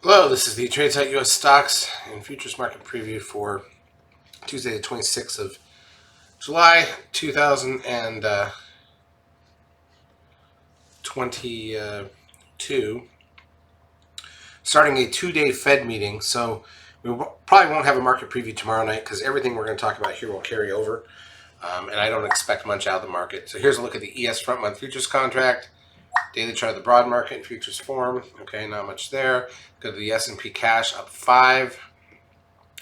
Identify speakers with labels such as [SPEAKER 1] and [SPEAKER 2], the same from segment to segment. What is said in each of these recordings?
[SPEAKER 1] Hello, this is the TradeSite U.S. Stocks and Futures Market Preview for Tuesday, the 26th of July, 2022. Starting a two-day Fed meeting, so we probably won't have a market preview tomorrow night because everything we're going to talk about here will carry over, and I don't expect much out of the market. So here's a look at the ES front month futures contract. Daily chart of the broad market in futures form. Okay, not much there. Go to the S&P cash up 5,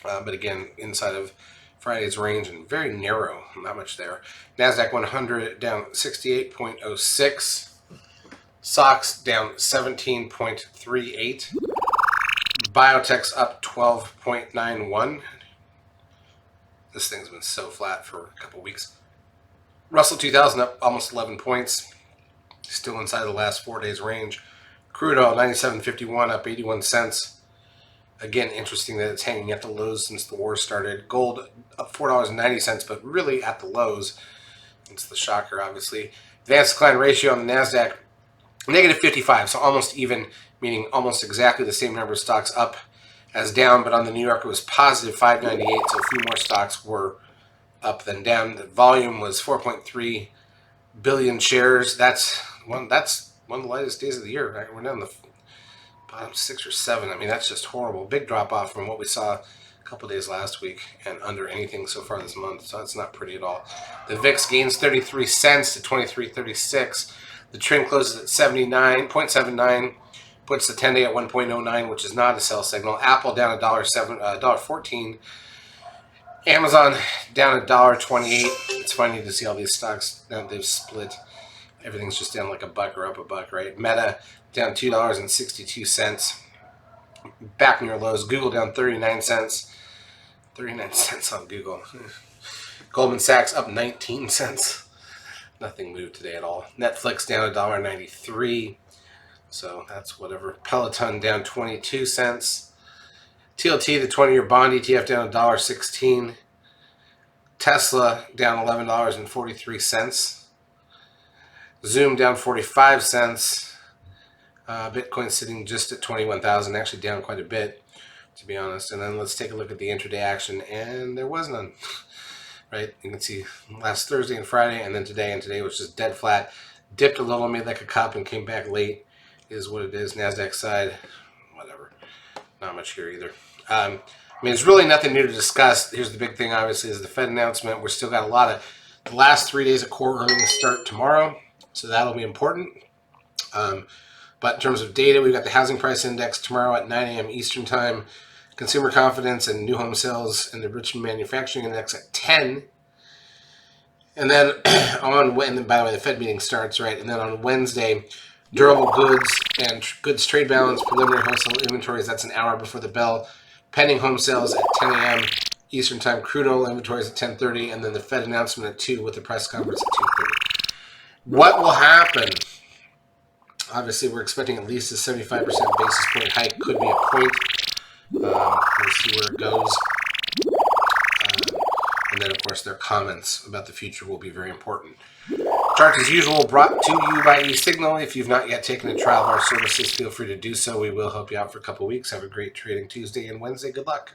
[SPEAKER 1] but again inside of Friday's range and very narrow. Not much there. Nasdaq 100 down 68.06. SOX down 17.38. Biotech's up 12.91. This thing's been so flat for a couple weeks. Russell 2000 up almost 11 points. Still inside the last 4 days range. Crude oil 97.51 up 81 cents. Again, interesting that it's hanging at the lows since the war started. Gold up $4.90, but really at the lows. It's the shocker, obviously. Advanced decline ratio on the NASDAQ, negative 55, so almost even, meaning almost exactly the same number of stocks up as down, but on the New York it was positive 598, so a few more stocks were up than down. The volume was 4.3 billion shares. That's one of the lightest days of the year. Right? We're down the bottom 6 or 7. I mean, that's just horrible. Big drop off from what we saw a couple days last week and under anything so far this month. So that's not pretty at all. The VIX gains 33 cents to 23.36. The trend closes at 79.79. Puts the 10-day at 1.09, which is not a sell signal. Apple down $1.14. Amazon down $1.28. It's funny to see all these stocks now they've split. Everything's just down like a buck or up a buck, right? Meta down $2.62. Back near lows. Google down 39 cents. 39 cents on Google. Goldman Sachs up 19 cents. Nothing moved today at all. Netflix down $1.93. So that's whatever. Peloton down 22 cents. TLT, the 20-year bond ETF, down $1.16. Tesla down $11.43. Zoom down 45 cents. Bitcoin sitting just at 21,000, actually down quite a bit, to be honest. And then let's take a look at the intraday action, and there was none. Right? You can see last Thursday and Friday, and then today, and today was just dead flat. Dipped a little, made like a cup, and came back late. Is what it is. Nasdaq side, whatever. Not much here either. I mean, there's really nothing new to discuss. Here's the big thing, obviously, is the Fed announcement. We're still got a lot of the last 3 days of core earnings start tomorrow, so that'll be important. But in terms of data, we've got the housing price index tomorrow at 9 a.m. Eastern time. Consumer confidence and new home sales and the Richmond Manufacturing Index at 10. And then by the way, the Fed meeting starts, right? And then on Wednesday, durable goods and goods trade balance, preliminary wholesale inventories, that's an hour before the bell. Pending home sales at 10 a.m. Eastern time. Crude oil inventories at 10:30. And then the Fed announcement at 2 with the press conference at 2:30. What will happen? Obviously, we're expecting at least a 75% basis point hike. Could be a point. We'll see where it goes. And then, of course, their comments about the future will be very important. Chart, as usual, brought to you by eSignal. If you've not yet taken a trial of our services, feel free to do so. We will help you out for a couple weeks. Have a great trading Tuesday and Wednesday. Good luck.